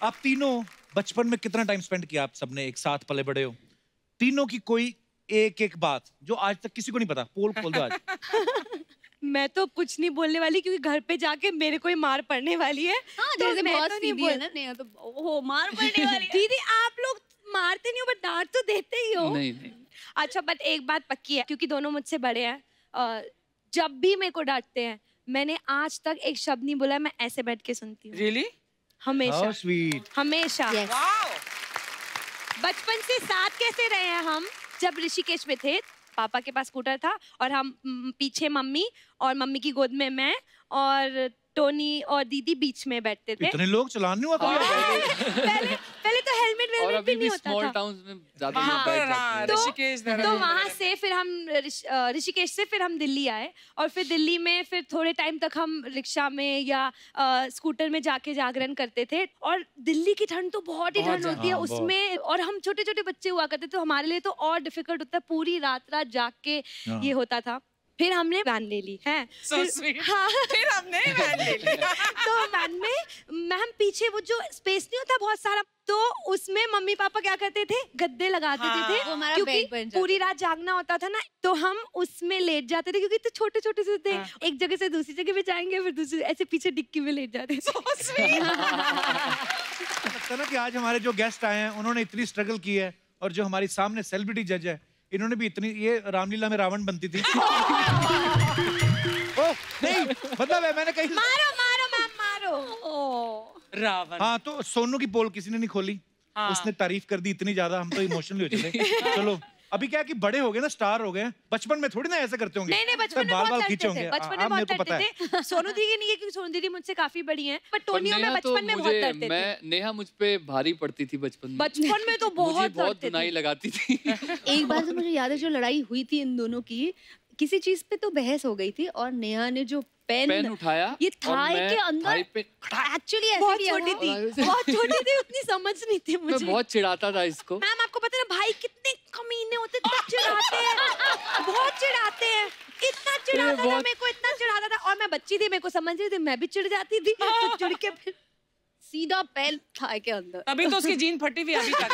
आप तीनों बचपन में कितना टाइम स्पेंड किया आप सबने एक साथ पले बड़े हो? तीनों की कोई एक एक बात जो आज तक किसी को नहीं पता, पोल खोल दो आज। मैं तो कुछ नहीं बोलने वाली क्योंकि घर पे जाके मेरे को ही मार पड़ने वाली है। हाँ, तो जैसे मैं बहुत तो सीधी है ना नेहा, तो ओहो मार पड़ने वाली है। दीदी आप लोग मारते नहीं हो बट डांट तो देते ही हो। नहीं नहीं। अच्छा बट एक बात पक्की है क्योंकि दोनों मुझसे बड़े हैं, जब भी मेरे को डांटते हैं मैंने आज तक एक शब्द नहीं बोला, मैं ऐसे बैठ के सुनती हूँ। Really? हमेशा। How sweet. हमेशा। Yes. Wow. बचपन से साथ कैसे रहे हैं हम? जब ऋषिकेश में थे पापा के पास स्कूटर था और हम पीछे मम्मी और मम्मी की गोद में मैं और टोनी और दीदी बीच में बैठते थे। इतने लोग चलान नहीं हुआ कभी? पहले तो हेलमेट और वेलमेट अभी भी नहीं भी होता स्मॉल था। टाउन्स में ज्यादा वहाँ लोग पर बैठ हाँ, जाते हैं। ऋषिकेश तो वहाँ से फिर हम ऋषिकेश से फिर हम दिल्ली आए और फिर दिल्ली में फिर थोड़े टाइम तक हम रिक्शा में या स्कूटर में जाके जागरण करते थे। और दिल्ली की ठंड तो बहुत ही ठंड होती है हाँ, उसमें, और हम छोटे छोटे बच्चे हुआ करते तो हमारे लिए तो और डिफिकल्ट होता है, पूरी रात रात जाग के ये होता था। फिर हमने वैन ले ली है। So sweet. हाँ फिर हमने वैन ले लिया। तो वैन में मैम पीछे वो जो स्पेस नहीं होता बहुत सारा, तो उसमें मम्मी पापा क्या करते थे, गद्दे लगाते हाँ, थे वो हमारा क्योंकि बेड बन जाता पूरी रात जागना होता था ना, तो हम उसमें लेट जाते थे क्योंकि इतने छोटे छोटे से थे। हाँ। एक जगह से दूसरी जगह पे जाएंगे फिर दूसरी ऐसे पीछे डिक्की में लेट जाते थे। So sweet. लगता है ना कि आज हमारे जो गेस्ट आए हैं उन्होंने इतनी स्ट्रगल की है और जो हमारी सामने सेलिब्रिटी जज है इन्होंने भी इतनी, ये रामलीला में रावण बनती थी। ओह नहीं, मतलब है मैंने कहीं मारो मारो मैम मारो। रावण। हाँ, तो सोनू की पोल किसी ने नहीं खोली। हाँ। उसने तारीफ कर दी इतनी ज्यादा, हम तो इमोशनल हो चले। चलो अभी क्या है कि बड़े हो गए ना, स्टार हो गए, बचपन में थोड़ी ना ऐसे करते होंगे। नहीं बचपन में बाल बहुत बाल लड़ते खींचे थे, होंगे। बचपन में हाँ, मेरे बहुत को पता लड़ते है। थे। सोनू दीदी नहीं है क्योंकि सोनू दीदी मुझसे काफी बड़ी हैं, पर पर टोनी और मैं नेहा तो बचपन में बहुत मुझे- लड़ते थे। नेहा मुझ पे भारी पड़ती थी बचपन में। बचपन में तो मुझे बहुत बहुत लड़ते बुनाई थे। लगाती थी। एक बार तो मुझे याद है जो लड़ाई हुई थी इन दोनों की, किसी चीज पे तो बहस हो गई थी और नेहा ने जो पेन उठाया ये और थाई मैं के अंदर थाई पे एक्चुअली ऐसे बहुत किया छोटी था। थी, बहुत छोटी थी, उतनी समझ नहीं थी मैं मुझे। बहुत चिढ़ाता था इसको। मैम आपको पता है ना भाई कितने कमीने होते, इतना चिढ़ाते हैं, बहुत चिढ़ाते हैं, इतना चिढ़ाता था बहुत- मेरे को, इतना चिढ़ाता था। और मैं बच्ची थी, मेरे को समझ रही थी, मैं भी चिढ़ जाती थी, तो चिढ़ के फिर सीधा पेन थाई के अंदर। तभी तो उसकी जीन फटी हुई अभी तक।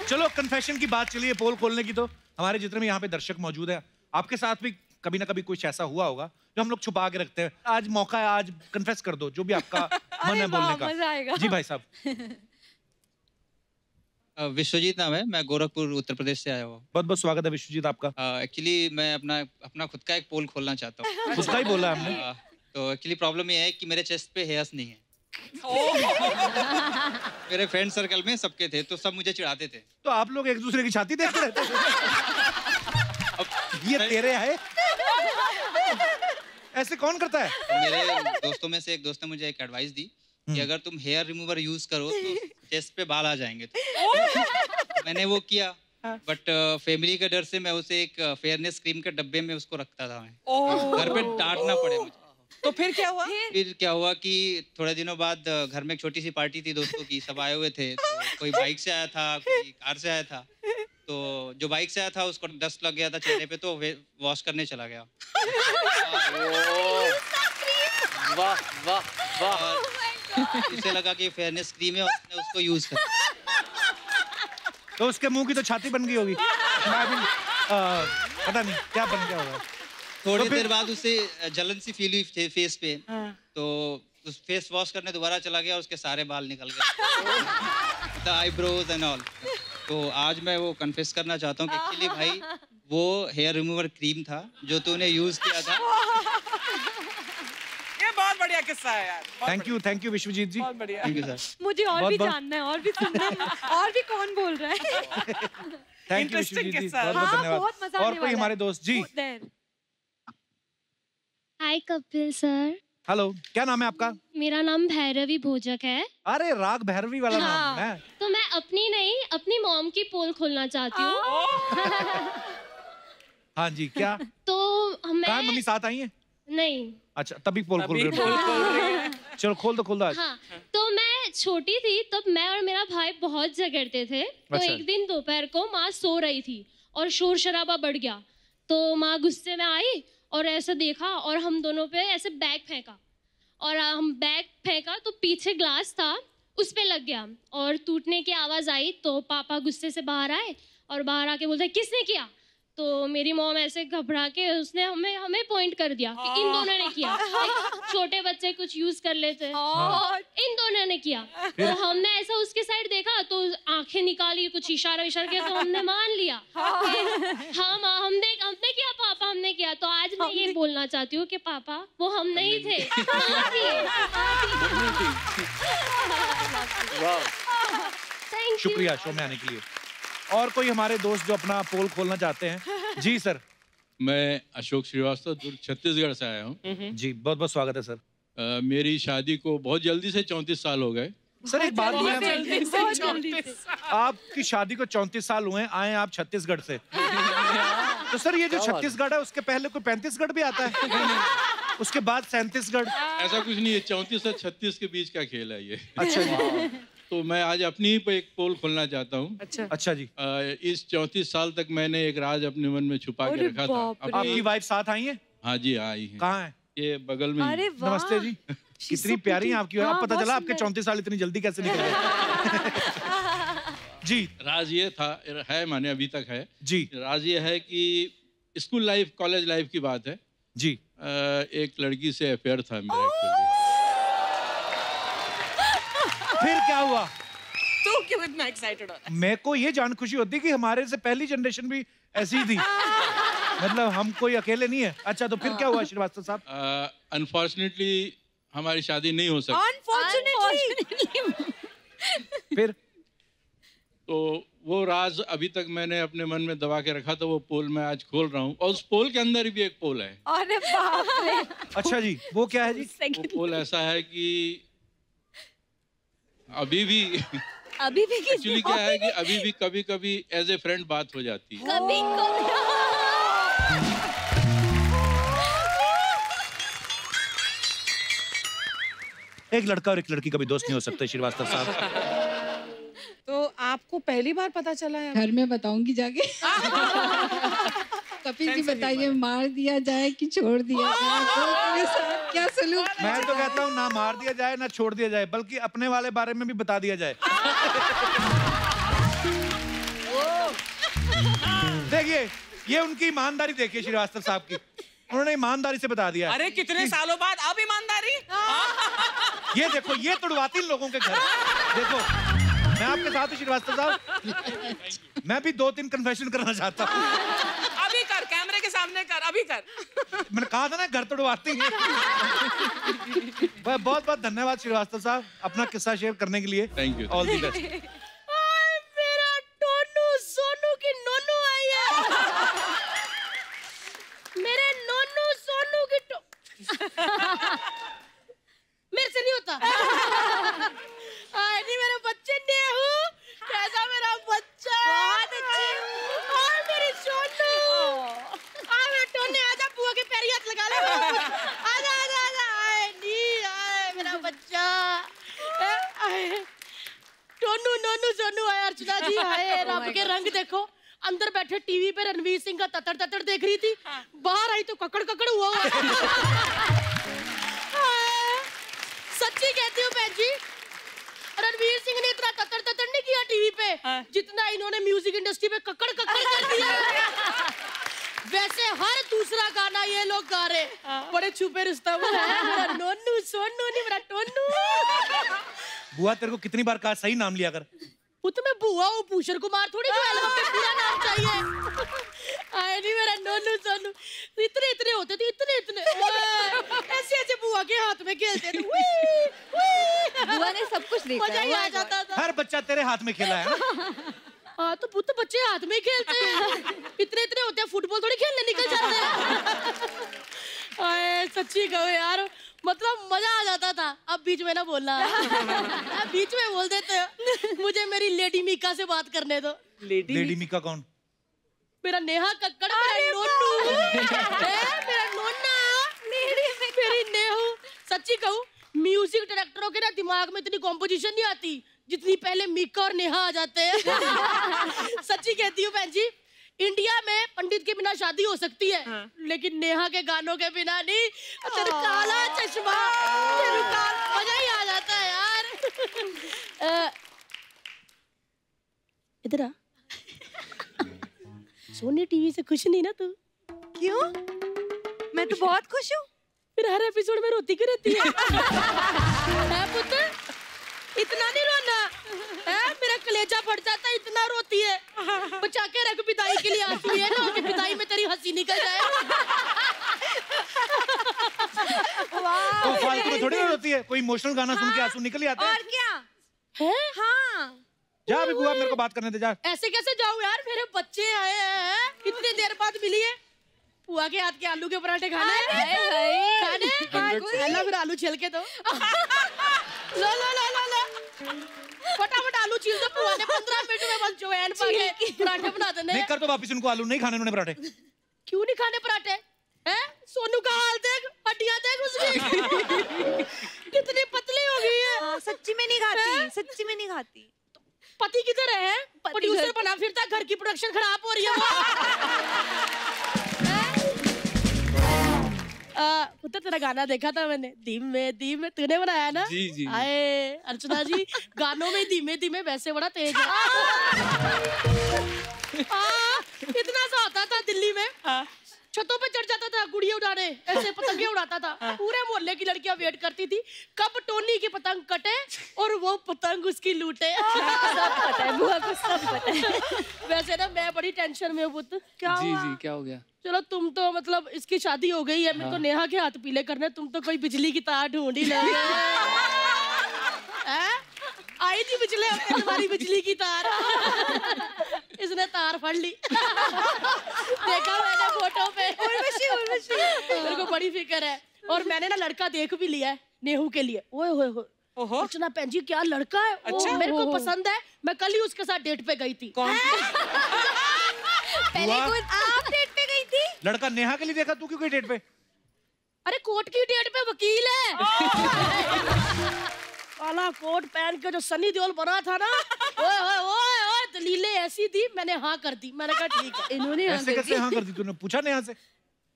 चलो कन्फेशन की बात चलिए, पोल खोलने की। तो हमारे जितने भी यहाँ पे दर्शक मौजूद हैं, आपके साथ भी कभी ना कभी कुछ ऐसा हुआ होगा जो हम लोग छुपा के रखते हैं। आज मौका है, आज कन्फेस कर दो जो भी आपका मन है बोलने का। मजा आएगा। जी भाई साहब। विश्वजीत नाम है, मैं गोरखपुर उत्तर प्रदेश से आया हुआ हूँ। बहुत बहुत स्वागत है विश्वजीत आपका। एक्चुअली मैं अपना खुद का एक पोल खोलना चाहता हूँ। उसका ही बोला हमने। तो एक्चुअली प्रॉब्लम ये है कि मेरे चेस्ट पे हेयर्स नहीं है। मेरे फ्रेंड सर्कल में सबके थे तो सब मुझे चिढ़ाते थे। तो आप लोग एक दूसरे की छाती देखते रहते थे? अब ये तेरे है, ऐसे कौन करता है? तो मेरे दोस्तों में से एक दोस्त ने मुझे एक एडवाइस दी कि अगर तुम हेयर रिमूवर यूज करो तो चेस्ट पे बाल आ जाएंगे। तो मैंने वो किया, बट फैमिली के डर से मैं उसे एक फेयरनेस क्रीम के डब्बे में उसको रखता था। मैं घर पे डांटना पड़े मुझे। तो फिर क्या हुआ? फिर क्या हुआ कि थोड़े दिनों बाद घर में एक छोटी सी पार्टी थी दोस्तों की, सब आए हुए थे। तो कोई बाइक से आया था, कोई कार से आया था। तो जो बाइक से आया था उसको डस्ट लग गया था चेहरे पे, तो वॉश करने चला गया। वाह वाह वाह। उसे लगा कि फेयरनेस क्रीम है, उसने उसको यूज कर। तो उसके मुंह की तो छाती बन गई होगी। मैं भी, पता नहीं क्या बन गया होगा। थोड़ी देर बाद उसे जलन सी फील हुई फेस पे, तो उस फेस वॉश करने दोबारा चला गया और उसके सारे बाल निकल गए, द आईब्रोज एंड ऑल। तो आज मैं वो कन्फेस करना चाहता हूँ कि एक्चुअली भाई वो हेयर रिमूवर क्रीम था जो तूने यूज किया था। ये बहुत बढ़िया किस्सा है यार। थैंक यू विश्वजीत जी। बहुत बढ़िया। Thank you sir. मुझे और बहुत भी बहुत- जानना है, और भी सुनना है, और भी कौन बोल रहा है। थैंक यू Interesting विश्वजीत जी, किस्सा है। बहुत बहुत हाँ, धन्यवाद। बहुत मजा और आने कोई वाला है। हमारे दोस्त जी। There. Hi Kapil sir, hello, क्या नाम है आपका? मेरा नाम भैरवी भोजक है। अरे राग भैरवी वाला नाम है। तो मैं अपनी नहीं, अपनी मॉम की पोल खोलना चाहती हूँ। हाँ जी, क्या तो कहाँ मम्मी मैं साथ आई हैं? नहीं, अच्छा तभी पोल खोल अभी रहे पोल हो। खोल रही है। चलो खोल दो आज। हाँ, तो मैं छोटी थी तब मैं और मेरा भाई बहुत झगड़ते थे। तो अच्छा। एक दिन दोपहर को माँ सो रही थी और शोर शराबा बढ़ गया, तो माँ गुस्से में आई और ऐसे देखा और हम दोनों पे ऐसे बैग फेंका और हम बैग फेंका तो पीछे ग्लास था उस पे लग गया और टूटने की आवाज़ आई तो पापा गुस्से से बाहर आए और बाहर आके बोलते किसने किया। तो मेरी मॉम ऐसे घबरा के उसने हमें पॉइंट कर दिया कि इन दोनों ने किया। छोटे बच्चे कुछ यूज कर लेते इन दोनों ने किया। तो हमने ऐसा उसके साइड देखा तो आंखें निकाली कुछ इशारा किया तो हमने मान लिया हाँ हमने किया पापा हमने किया। तो आज मैं ये बोलना चाहती हूँ कि पापा वो हम नहीं थे थैंक यू। शुक्रिया शो में आने के लिए। और कोई हमारे दोस्त जो अपना पोल खोलना चाहते हैं? जी सर। मैं अशोक श्रीवास्तव दुर्ग छत्तीसगढ़ से आया हूँ। जी बहुत बहुत स्वागत है सर। मेरी शादी को बहुत जल्दी से 34 साल हो गए। सर एक बात बोले, आपकी शादी को 34 साल हुए, आए आप छत्तीसगढ़ से। तो सर ये जो छत्तीसगढ़ है उसके पहले कोई 35गढ़ भी आता है? उसके बाद 37गढ़? ऐसा कुछ नहीं है, 34 से 36 के बीच का खेल है ये। अच्छा जी। तो मैं आज अपनी ही पे एक पोल खोलना चाहता हूँ। अच्छा जी। इस 34 साल तक मैंने एक राज अपने मन में छुपा के रखा था। आपकी वाइफ साथ आई है? हाँ जी आई है। कहाँ है? ये बगल में। नमस्ते जी। कितनी प्यारी है आपकी। अब पता चला आपके 34 साल इतनी जल्दी कैसे निकल गए। जी। राज ये था, है माने अभी तक है जी। राज ये है कि स्कूल लाइफ कॉलेज लाइफ की बात है जी। एक लड़की से अफेयर था मेरा एक्चुअली। फिर क्या हुआ? तू क्यों इतना एक्साइटेड हो? मेरे को ये जान खुशी होती कि हमारे से पहली जनरेशन भी ऐसी ही थी। मतलब हम कोई अकेले नहीं है। अच्छा तो फिर क्या हुआ श्रीवास्तव साहब? अनफॉर्चुनेटली हमारी शादी नहीं हो सकती। अनफॉर्चुनेटली। फिर तो वो राज अभी तक मैंने अपने मन में दबा के रखा था, वो पोल मैं आज खोल रहा हूँ। और उस पोल के अंदर भी एक पोल है। अरे बाप रे। अच्छा जी, वो क्या है जी? वो पोल ऐसा है कि अभी भी एक्चुअली क्या है कि अभी भी कभी कभी एज ए फ्रेंड बात हो जाती है। कभी एक लड़का और एक लड़की कभी दोस्त नहीं हो सकते श्रीवास्तव साहब। तो आपको पहली बार पता चला है? घर में बताऊंगी जाके। कपिल जी बताइए, मार दिया जाए कि छोड़ दिया जाए? क्या सलूक? मैं तो कहता हूँ ना मार दिया जाए ना छोड़ दिया जाए, बल्कि अपने वाले बारे में भी बता दिया जाए। देखिए ये उनकी ईमानदारी देखिए श्रीवास्तव साहब की, उन्होंने ईमानदारी से बता दिया। अरे कितने सालों बाद अब ईमानदारी। ये देखो ये तुड़वाती इन लोगों के घर। देखो मैं आपके साथ हूँ श्रीवास्तव साहब। मैं भी 2-3 कन्फेशन करना चाहता हूँ। अभी कर, कैमरे के सामने कर, अभी कर। मैंने कहा था ना घर तोड़वाती है। बहुत बहुत धन्यवाद श्रीवास्तव साहब अपना किस्सा शेयर करने के लिए। Thank you. All the best. मेरा टोनू सोनू की नोनू आई है। मेरे नोनू सोनू की मेरे से नहीं होता। नहीं मेरे बच्चे नेहू, कैसा मेरा बच्चा? बहुत अच्छी। और मेरी सोनू। मेरे टोने आजा, बुआ के पैर हाथ लगा ले। आजा आजा आजा। आए नी आए मेरा बच्चा। टोनू नोनू सोनू आए। अर्चना जी आए। रब के रंग देखो। अंदर बैठे टीवी पे रणवीर सिंह का ततर ततर देख रही थी, बाहर आई तो ककड़ ककड़ हुआ। सच्ची कहती हूँ बहन जी, रणवीर सिंह ने इतना ततर ततर नहीं किया टीवी पे जितना इन्होंने म्यूजिक इंडस्ट्री पे ककड़ ककड़ कर दिया। वैसे हर दूसरा गाना ये लोग गा रहे, बड़े छुपे रिश्ता। मेरा नोनू सोनू नहीं, मेरा टोनू। बुआ तेरे को कितनी बार कहा सही नाम लिया कर। वो तो मैं बुआ हूँ, भूषण कुमार थोड़ी जो एल्बम पे पूरा नाम चाहिए। आए नहीं मेरा नोनू सोनू। इतने इतने होते थे, इतने इतने ऐसे ऐसे बुआ के हाथ में खेलते थे। बुआ ने सब कुछ देखा, मजा ही आ जाता था। हर बच्चा तेरे हाथ में खेला है ना? हाँ तो पुत्र बच्चे हाथ में ही खेलते हैं। इतने इतने होते हैं, फुटबॉल थोड़ी खेलने निकल जाते हैं। आए सच्ची कहो यार, मतलब मजा आ जाता था। अब बीच में ना बोलना। बीच में बोल देते हो। मुझे मेरी लेडी मीका से बात करने दो। लेडी मीका कौन? मेरा नेहा कक्कड़, मेरा नोनू, मेरा नोना, मेरी नेहू। सच्ची कहूँ म्यूजिक डायरेक्टरों के ना दिमाग में इतनी कॉम्पोजिशन नहीं आती जितनी पहले मीका और नेहा आ जाते हैं। सच्ची कहती हूँ बहन जी, इंडिया में पंडित के बिना शादी हो सकती है, लेकिन नेहा के गानों के बिना नहीं। तेरा काला चश्मा, तेरा काला, मजा ही आ जाता है यार। इधर आ। सोनी टीवी से खुश नहीं ना तू? क्यों? मैं तो बहुत खुश हूँ। फिर हर एपिसोड में रोती क्यों रहती है पुत्र? इतना नहीं रोना है, मेरा कलेजा फट जाता है, इतना रोती है। बचा के रख पिताई के लिए आंसू, ये ना कि पिताई में तेरी हंसी निकल जाए। तो फालतू में थोड़ी रोती है, कोई इमोशनल गाना सुन के आंसू निकल ही आते हैं। और क्या है? हाँ। जा अभी बुआ, मेरे को बात करने दे जा। ऐसे कैसे जाऊँ यार, मेरे बच्चे आए हैं, कितनी देर बाद मिली है। बुआ के हाथ के आलू के पराठे खाने खाने फिर आलू छिल के दो। लो लो लो लो लो, फटाफट आलू छील दो। बुआ ने 15 मिनट में बस जवैन पा के पराठे बना देने। नहीं कर तो वापिस उनको आलू नहीं खाने, उन्होंने पराठे। क्यों नहीं खाने पराठे? हैं? सोनू का हाल देख, हड्डियां देख उसकी। कितनी पतली हो गई है। हाँ, सच्ची में नहीं खाती, सच्ची में नहीं खाती। पति किधर है? प्रोड्यूसर बना फिरता, घर की प्रोडक्शन खराब हो रही है। पुत्र तेरा गाना देखा था मैंने, धीमे धीमे, तूने बनाया ना? जी जी। आए अर्चना जी, गानों में धीमे धीमे वैसे बड़ा तेज है। इतना सा होता था दिल्ली में, छतों पे चढ़ जाता था गुड़िया उड़ाने, ऐसे पतंगे उड़ाता था। पूरे मोहल्ले की लड़कियां वेट करती थी कब टोनी की पतंग कटे और वो पतंग उसकी लूटे। सब पता है बुआ को, सब पता है। वैसे ना मैं बड़ी टेंशन में हूँ पुत्र। क्या जी हुआ? जी, क्या हो गया? चलो तुम तो मतलब इसकी शादी हो गई है, मेरे को नेहा के हाथ पीले करने, तुम तो कोई बिजली की तार ढूंढ ही लोगे। आई थी पिछले हफ्ते तुम्हारी बिजली की तार, इसने तार फड़ ली। देखा मैंने फोटो पे। उर्वशी, उर्वशी, मेरे को बड़ी फिक्र है। और मैंने ना लड़का देख भी लिया है नेहू के लिए। ओए होए होए, अर्चना भैन जी क्या लड़का है। अच्छा, मेरे को पसंद है। मैं कल ही उसके साथ डेट पे गई थी। कौन? पहले आप डेट पे गई थी? लड़का नेहा के लिए देखा, तू क्यों गई डेट पे? अरे कोर्ट की डेट पे वकील है। काला कोट पहन के जो सनी देओल बना था ना, ओए ओए ओए ओए, दलीलें ऐसी थी, मैंने हाँ कर दी। मैंने कहा ठीक है। इन्होंने ऐसे कैसे हाँ कर दी? तूने पूछा नेहा से?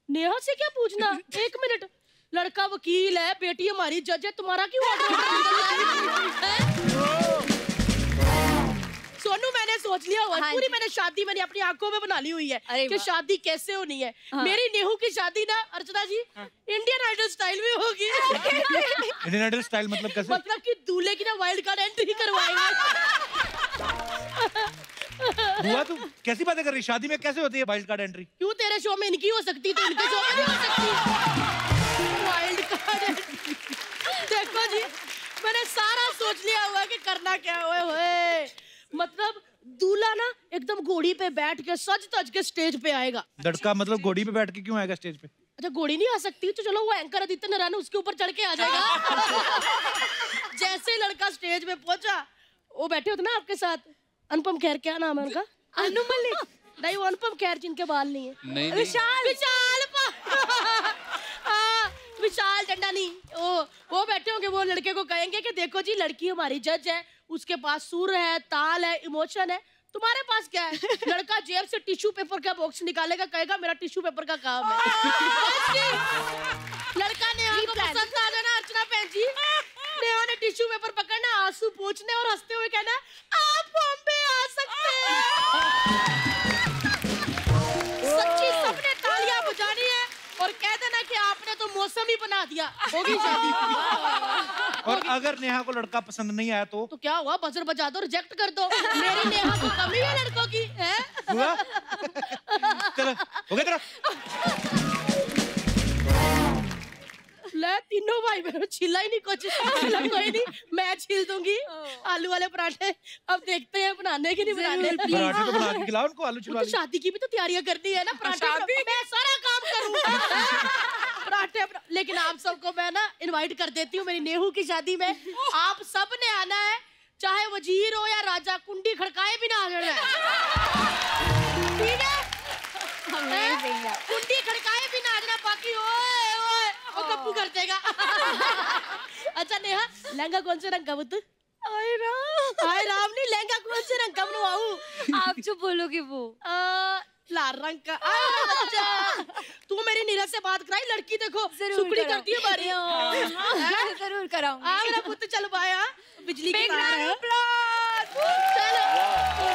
नेहा से क्या पूछना? एक मिनट, लड़का वकील है, बेटी हमारी जज है, तुम्हारा क्यों सोनू? मैंने सोच लिया हुआ, पूरी मैंने शादी मैंने अपनी आंखों में बना ली हुई है कि शादी कैसे होनी है। मेरी नेहू की शादी ना अर्चना जी इंडियन आइडल स्टाइल में होगी। इंडियन आइडल स्टाइल मतलब कैसे? मतलब कि दूल्हे की ना वाइल्ड कार्ड एंट्री करवाएंगे। बुआ तू कैसी बातें कर रही? शादी में कैसे होती है वाइल्ड कार्ड एंट्री? क्यों, तेरे शो में इनकी हो सकती तो इनके शो में नहीं हो सकती वाइल्ड कार्ड एंट्री? देखो जी, मैंने सारा सोच लिया हुआ कि करना क्या है। मतलब दूल्हा ना एकदम घोड़ी पे बैठ के सज तज के स्टेज पे आएगा। लड़का मतलब घोड़ी पे बैठ के क्यों आएगा स्टेज पे? अच्छा, घोड़ी नहीं आ सकती तो चलो वो एंकर आदित्य नारायण उसके ऊपर चढ़ के आ जाएगा। जैसे लड़का स्टेज पे पहुंचा, वो बैठे होते ना आपके साथ, अनुपम खेर, क्या नाम है उनका? अनु मलिक? नहीं, वो अनुपम खेर जिनके बाल नहीं है। नहीं, विशाल, विशाल विशाल डंडानी, वो बैठे होंगे। वो लड़के को कहेंगे कि देखो जी, लड़की हमारी जज है, उसके पास सुर है, ताल है, इमोशन है, तुम्हारे पास क्या है? लड़का जेब से टिश्यू पेपर का बॉक्स निकालेगा, कहेगा मेरा टिश्यू पेपर का काम है। लड़का नेहा को पसंद आ जाना अर्चना भैन जी, नेहा ने टिश्यू पेपर पकड़ना, आंसू पोंछने और हंसते हुए कहना आप बॉम्बे आ सकते हैं। सच्ची सबने तालियां बजानी है और कह देना कि आपने तो मौसम ही बना दिया, होगी शादी। और अगर नेहा को लड़का पसंद नहीं आया तो क्या हुआ? बजर बजा दो, रिजेक्ट कर दो। मेरी नेहा को कमी है लड़कों की, है? हुआ? चलो हो गया तेरा। ले तीनों भाई बहनों छिला ही नहीं कुछ। चलो कोई नहीं, मैं छील दूंगी आलू वाले पराठे। अब देखते हैं बनाने की नहीं बनाने। पराठे तो बना के खिलाओ उनको, आलू छिलवा। तो शादी की भी तो तैयारियां करनी है ना। पराठे मैं सारा काम करूंगा। पराठे, लेकिन आप सबको मैं ना इनवाइट कर देती हूँ मेरी नेहू की शादी में। आप सब ने आना है, चाहे वजीर हो या राजा, कुंडी खड़काए भी ना आ जाना है, ठीक है? कुंडी खड़काए भी ना आ जाना, बाकी ओए ओए वो कप्पू कर देगा। अच्छा नेहा, लहंगा कौन से रंग का बुत? आए राम नहीं, लहंगा कौन से रंग का बनवाऊं? आप जो बोलोगे वो। लाल रंग का बच्चा। तू मेरी नीरज से बात कराई, लड़की देखो सुकड़ी करती है बारी। जरूर कराऊंगी। मेरा पुत्र चल पाया, बिजली की तार है। चलो